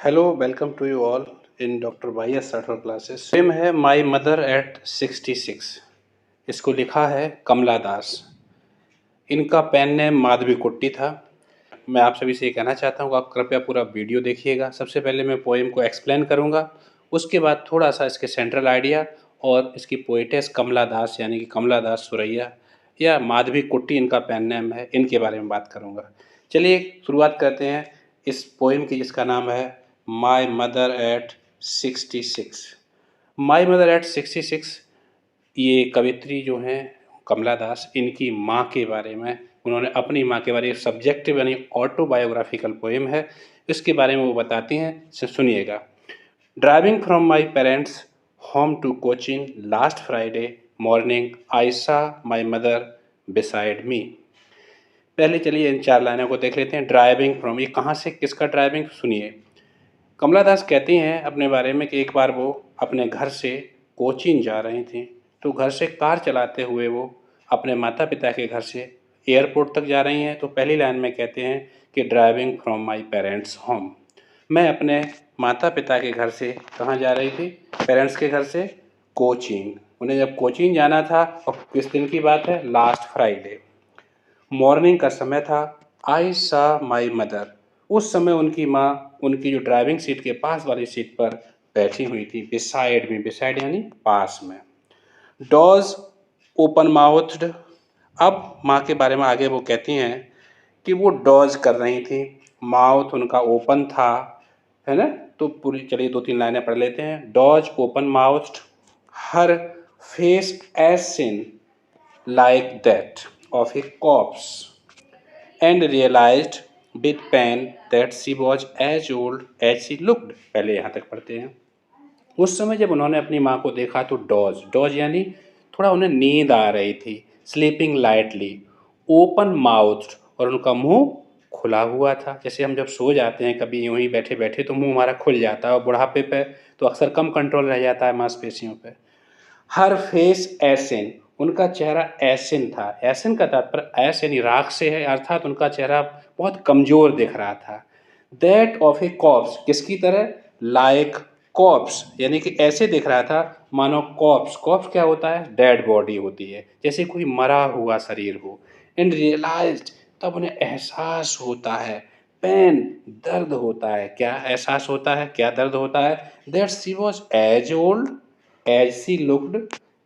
Hello, welcome to you all in doctor Y S Rathore classes. Poem है my mother eight 66। इसको लिखा है कमला दास। इनका पेन नेम माधवी कुट्टी था। मैं आप सभी से ये कहना चाहता हूँ कि आप कृपया पूरा वीडियो देखिएगा। सबसे पहले मैं पोएम को एक्सप्लेन करूँगा, उसके बाद थोड़ा सा इसके सेंट्रल आइडिया और इसकी पोइटेस कमला दास यानी कि कमला दास सुरैया या माधवी कुट्टी इनका पेन नेम है, इनके बारे में बात करूँगा। चलिए शुरुआत करते हैं इस पोएम की, जिसका नाम है my mother eight 66। My mother eight 66 ये कवित्री जो हैं कमला दास, इनकी माँ के बारे में, उन्होंने अपनी माँ के बारे में सब्जेक्टिव यानी ऑटोबायोग्राफिकल पोएम है, इसके बारे में वो बताती हैं। सुनिएगा। Driving from my parents home to coaching last Friday morning I saw my mother beside me. पहले चलिए इन 4 लाइनों को देख लेते हैं। ड्राइविंग फ्रॉम, ये कहाँ से, किसका ड्राइविंग, सुनिए। कमला दास कहती हैं अपने बारे में कि एक बार वो अपने घर से कोचीन जा रही थी, तो घर से कार चलाते हुए वो अपने माता पिता के घर से एयरपोर्ट तक जा रही हैं। तो पहली लाइन में कहते हैं कि driving from my parents home, मैं अपने माता पिता के घर से कहाँ जा रही थी, पेरेंट्स के घर से कोचीन। उन्हें जब कोचीन जाना था, और किस दिन की बात है, लास्ट फ्राइडे, मॉर्निंग का समय था। आई सा माई मदर, उस समय उनकी माँ उनकी जो ड्राइविंग सीट के पास वाली सीट पर बैठी हुई थी, बिसाइड में, बिसाइड यानी पास में। डॉज ओपन माउथ्ड, अब माँ के बारे में आगे वो कहती हैं कि वो डॉज कर रही थी, माउथ उनका ओपन था, है ना। तो पूरी चलिए 2-3 लाइनें पढ़ लेते हैं। Dozed open mouthed, her face ashen like that of a corpse and realized with pain that she was as old as she looked। पहले यहाँ तक पढ़ते हैं। उस समय जब उन्होंने अपनी माँ को देखा तो डॉज, डॉज यानी थोड़ा उन्हें नींद आ रही थी, स्लीपिंग लाइटली, ओपन माउथ, और उनका मुंह खुला हुआ था। जैसे हम जब सो जाते हैं कभी यूं ही बैठे बैठे तो मुंह हमारा खुल जाता है, और बुढ़ापे पे तो अक्सर कम कंट्रोल रह जाता है मांसपेशियों पे। हर फेस एसिन, उनका चेहरा एसिन था। एसिन का तात्पर्य ऐश यानी राख से है, अर्थात उनका चेहरा बहुत कमजोर दिख रहा था। दैट ऑफ ए कॉप्स, किसकी तरह, लाइक कॉप्स, यानी कि ऐसे दिख रहा था मानो कॉप्स, कॉप्स क्या होता है, डेड बॉडी होती है, जैसे कोई मरा हुआ शरीर हो। एंड रियलाइज्ड, तब उन्हें एहसास होता है, पेन, दर्द होता है, क्या एहसास होता है, क्या दर्द होता है, that she was as old as she looked,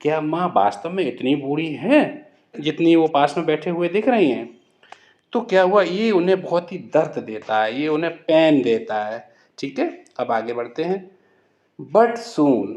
क्या माँ वास्तव में इतनी बूढ़ी हैं जितनी वो पास में बैठे हुए दिख रही हैं। तो क्या हुआ, ये उन्हें बहुत ही दर्द देता है, ये उन्हें पेन देता है। ठीक है, अब आगे बढ़ते हैं। बट सून,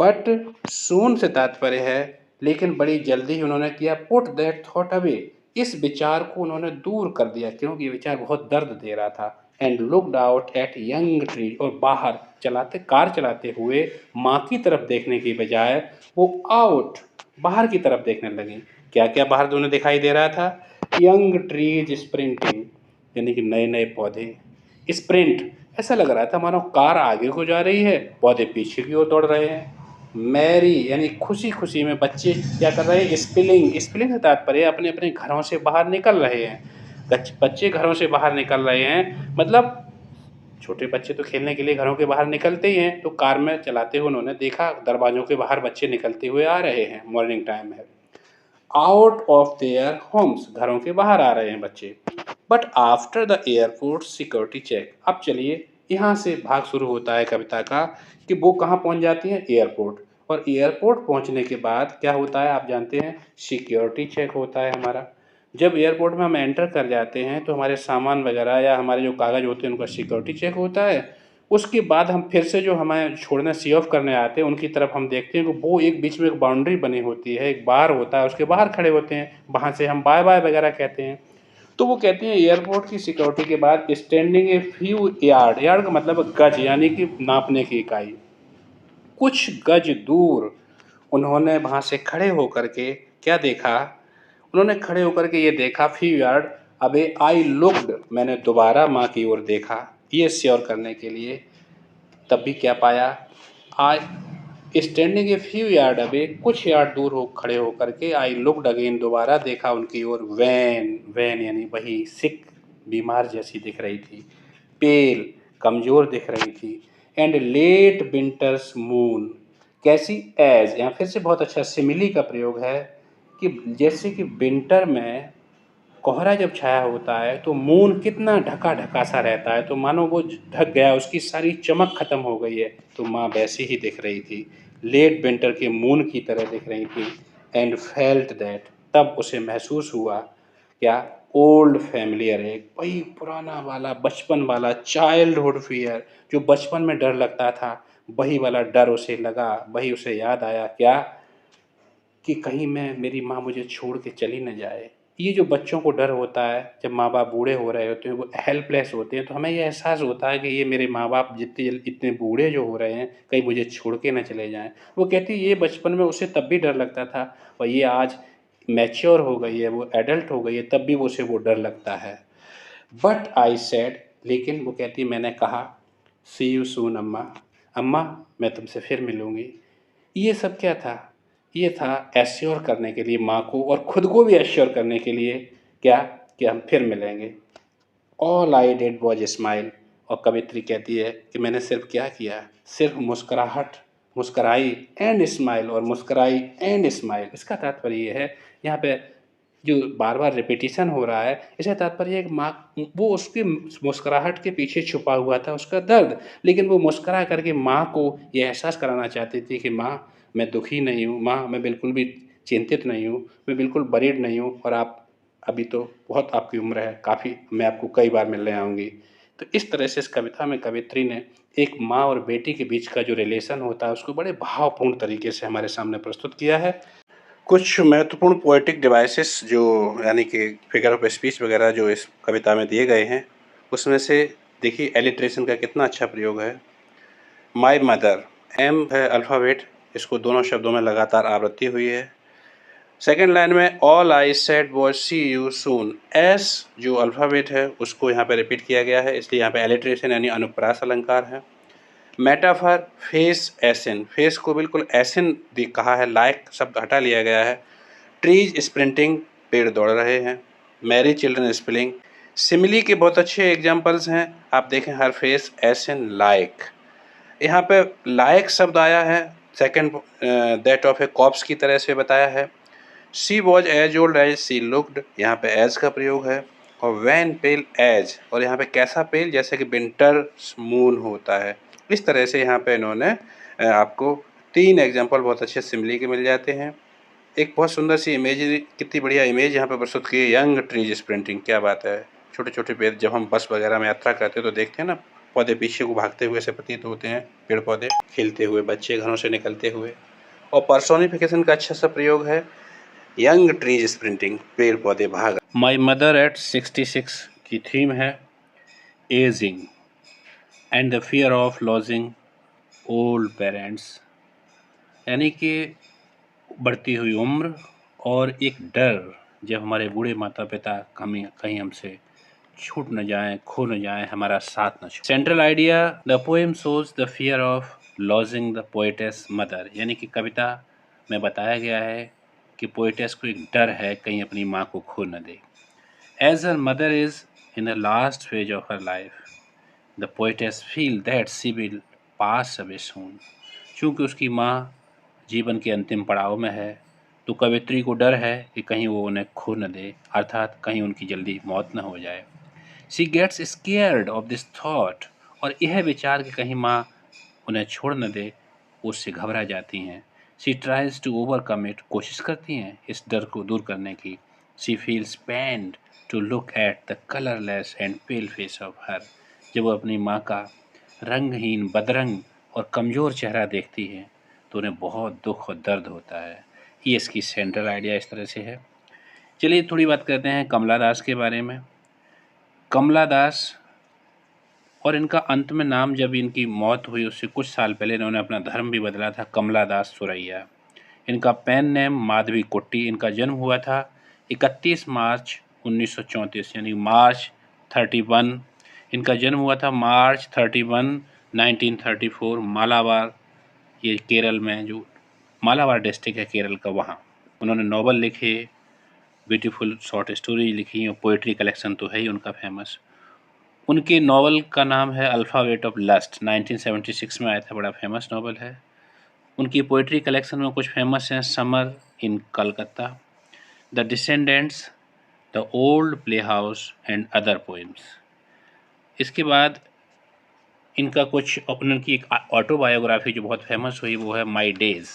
बट सून से तात्पर्य है लेकिन बड़ी जल्दी ही उन्होंने किया, पुट दैट थॉट अवे, इस विचार को उन्होंने दूर कर दिया, क्योंकि ये विचार बहुत दर्द दे रहा था। And looked out at young tree, और बाहर चलाते, कार चलाते हुए माँ की तरफ देखने की बजाय वो आउट, बाहर की तरफ देखने लगी। क्या क्या बाहर उन्हें दिखाई दे रहा था, यंग ट्रीज स्प्रिंटिंग, यानी कि नए नए पौधे, स्प्रिंट, ऐसा लग रहा था मानो कार आगे को जा रही है, पौधे पीछे की ओर दौड़ रहे हैं। मैरी यानी खुशी खुशी में बच्चे क्या कर रहे हैं, स्पिलिंग, स्पिलिंग से तात्पर्य अपने अपने घरों से बाहर निकल रहे हैं। बच्चे घरों से बाहर निकल रहे हैं, मतलब छोटे बच्चे तो खेलने के लिए घरों के बाहर निकलते ही हैं, तो कार में चलाते हुए उन्होंने देखा दरवाज़ों के बाहर बच्चे निकलते हुए आ रहे हैं, मॉर्निंग टाइम है। आउट ऑफ देयर होम्स, घरों के बाहर आ रहे हैं बच्चे। But after the airport security check, अब चलिए यहाँ से भाग शुरू होता है कविता का कि वो कहाँ पहुँच जाती है, एयरपोर्ट। और एयरपोर्ट पहुँचने के बाद क्या होता है, आप जानते हैं, सिक्योरिटी चेक होता है हमारा। जब एयरपोर्ट में हम एंटर कर जाते हैं तो हमारे सामान वगैरह या हमारे जो कागज़ होते हैं उनका सिक्योरिटी चेक होता है। उसके बाद हम फिर से जो हमें छोड़ने, सी ऑफ करने आते हैं, उनकी तरफ हम देखते हैं कि वो एक बीच में एक बाउंड्री बनी होती है, एक बार होता है, उसके बाहर खड़े होते हैं, वहाँ से हम बाय बाय वगैरह कहते हैं। तो वो कहते हैं एयरपोर्ट की सिक्योरिटी के बाद standing a few yard, yard का मतलब गज यानी कि नापने की इकाई, कुछ गज दूर उन्होंने वहाँ से खड़े होकर के क्या देखा, उन्होंने खड़े होकर के ये देखा, फ्यू यार्ड अबे, आई लुक्ड, मैंने दोबारा माँ की ओर देखा, ये श्योर करने के लिए। तब भी क्या पाया, I standing a few yard away, कुछ यार्ड दूर हो खड़े होकर के, आई लुक्ड अगेन, दोबारा देखा उनकी ओर, वैन, वैन यानी वही सिक, बीमार जैसी दिख रही थी, पेल, कमज़ोर दिख रही थी। एंड लेट विंटर्स मून कैसी एज, यहाँ फिर से बहुत अच्छा सिमिली का प्रयोग है कि जैसे कि विंटर में कोहरा जब छाया होता है तो मून कितना ढका ढका सा रहता है, तो मानो वो ढक गया, उसकी सारी चमक खत्म हो गई है। तो माँ वैसी ही दिख रही थी, लेट विंटर के मून की तरह दिख रही थी। एंड फेल्ट दैट, तब उसे महसूस हुआ क्या, ओल्ड फैमिलियर, एक वही पुराना वाला बचपन वाला चाइल्डहुड फियर, जो बचपन में डर लगता था, वही वाला डर उसे लगा, वही उसे याद आया क्या, कि कहीं मैं मेरी माँ मुझे छोड़ के चली न जाए। ये जो बच्चों को डर होता है जब माँ-बाप बूढ़े हो रहे होते हैं, वो हेल्पलेस होते हैं, तो हमें ये एहसास होता है कि ये मेरे माँ-बाप जितनी जल्दी इतने बूढ़े जो हो रहे हैं, कहीं मुझे छोड़ के ना चले जाएँ। वो कहती है ये बचपन में उसे तब भी डर लगता था और ये आज मैच्योर हो गई है, वो एडल्ट हो गई है, तब भी उसे वो डर लगता है। बट आई सेड, लेकिन वो कहती मैंने कहा, सी यू सून अम्मा, अम्मा मैं तुमसे फिर मिलूँगी। ये सब क्या था? ये था एश्योर करने के लिए माँ को और खुद को भी एश्योर करने के लिए क्या, कि हम फिर मिलेंगे। All I did was smile, और कवित्री कहती है कि मैंने सिर्फ क्या किया, सिर्फ मुस्कुराहट मुस्कुराई एंड स्माइल, और मुस्कुराई एंड स्माइल। इसका तात्पर्य ये है, यहाँ पे जो बार बार रिपीटिशन हो रहा है, इसका तात्पर्य है कि माँ, वो उसकी मुस्कुराहट के पीछे छुपा हुआ था उसका दर्द, लेकिन वो मुस्कुरा करके माँ को ये एहसास कराना चाहती थी कि माँ मैं दुखी नहीं हूँ, माँ मैं बिल्कुल भी चिंतित नहीं हूँ, मैं बिल्कुल वरीड नहीं हूँ, और आप अभी तो बहुत आपकी उम्र है, काफ़ी, मैं आपको कई बार मिलने आऊँगी। तो इस तरह से इस कविता में कवित्री ने एक माँ और बेटी के बीच का जो रिलेशन होता है उसको बड़े भावपूर्ण तरीके से हमारे सामने प्रस्तुत किया है। कुछ महत्वपूर्ण पोएटिक डिवाइसेस जो यानी कि फिगर ऑफ स्पीच वगैरह जो इस कविता में दिए गए हैं, उसमें से देखिए एलिट्रेशन का कितना अच्छा प्रयोग है। माय मदर, एम है अल्फ़ाबेट, इसको दोनों शब्दों में लगातार आवृत्ति हुई है। सेकेंड लाइन में all I said was see you soon, S जो अल्फ़ाबेट है उसको यहाँ पे रिपीट किया गया है, इसलिए यहाँ पे एलिट्रेशन यानी अनुप्रास अलंकार है। मेटाफर फेस एसिन, फेस को बिल्कुल एसिन कहा है, लाइक शब्द हटा लिया गया है। ट्रीज स्प्रिंटिंग, पेड़ दौड़ रहे हैं। मैरी चिल्ड्रन स्पेलिंग, सिमिली के बहुत अच्छे एग्जाम्पल्स हैं, आप देखें हर फेस एसिन लाइक। यहाँ पे लाइक शब्द आया है, second that of a corpse की तरह से बताया है। She was as old as she looked, यहाँ पे एज का प्रयोग है। और वैन पेल एज, और यहाँ पे कैसा पेल, जैसे कि विंटर मून होता है। इस तरह से यहाँ पे इन्होंने आपको 3 एग्जाम्पल बहुत अच्छे सिमिली के मिल जाते हैं। एक बहुत सुंदर सी इमेज, कितनी बढ़िया इमेज यहाँ पे प्रस्तुत की है, यंग ट्रीज स्प्रिंटिंग, क्या बात है। छोटे छोटे पेड़, जब हम बस वगैरह में यात्रा करते हैं तो देखते हैं ना, पौधे पीछे को भागते हुए से प्रतीत होते हैं, पेड़ पौधे खेलते हुए, बच्चे घरों से निकलते हुए। और पर्सोनिफिकेशन का अच्छा सा प्रयोग है, यंग ट्रीज स्प्रिंटिंग, पेड़ पौधे भाग। माई मदर एट 66 की थीम है ageing and the fear of lodging old parents, यानी कि बढ़ती हुई उम्र और एक डर जब हमारे बूढ़े माता पिता कहीं हमसे छूट न जाएं, खो न जाएं, हमारा साथ न छोड़। Central idea, the poem shows the fear of lodging the poetess mother, यानी कि कविता में बताया गया है कि पोएटेस को एक डर है कहीं अपनी माँ को खो न दे। As her mother is in the last phase of her life, the poetess feel that she will pass away soon, चूँकि उसकी माँ जीवन के अंतिम पड़ाव में है, तो कवित्री को डर है कि कहीं वो उन्हें खो न दे, अर्थात कहीं उनकी जल्दी मौत न हो जाए। She gets scared of this thought, और यह विचार कि कहीं माँ उन्हें छोड़ न दे, उससे घबरा जाती हैं। She tries to overcome it, कोशिश करती हैं इस डर को दूर करने की। She feels pained to look at the colourless and pale face of her, जब वो अपनी माँ का रंगहीन, बदरंग और कमज़ोर चेहरा देखती है तो उन्हें बहुत दुख और दर्द होता है। ये इसकी सेंट्रल आइडिया इस तरह से है। चलिए थोड़ी बात करते हैं कमला दास के बारे में। कमला दास, और इनका अंत में नाम, जब इनकी मौत हुई उससे कुछ साल पहले इन्होंने अपना धर्म भी बदला था, कमला दास सुरैया। इनका पेन नेम माधवी कुट्टी। इनका जन्म हुआ था 31 मार्च 1934, यानी मार्च 31। इनका जन्म हुआ था मार्च 31, 1934, मालाबार, ये केरल में जो मालाबार डिस्ट्रिक्ट है केरल का, वहाँ। उन्होंने नॉवल लिखे, ब्यूटीफुल शॉर्ट स्टोरी लिखी, और पोइट्री कलेक्शन तो है ही उनका फेमस। उनके नॉवल का नाम है अल्फ़ाबेट ऑफ लस्ट, 1976 में आया था, बड़ा फेमस नॉवल है। उनकी पोइट्री कलेक्शन में कुछ फेमस हैं summer in Calcutta, the descendants, the old play house and other poems. इसके बाद इनका कुछ उनकी एक ऑटोबायोग्राफी जो बहुत फेमस हुई वो है my days.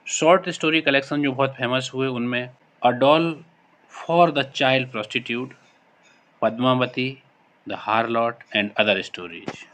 Short story collection जो बहुत फेमस हुए उनमें a doll for the child prostitute, Padmavati, the harlot and other stories.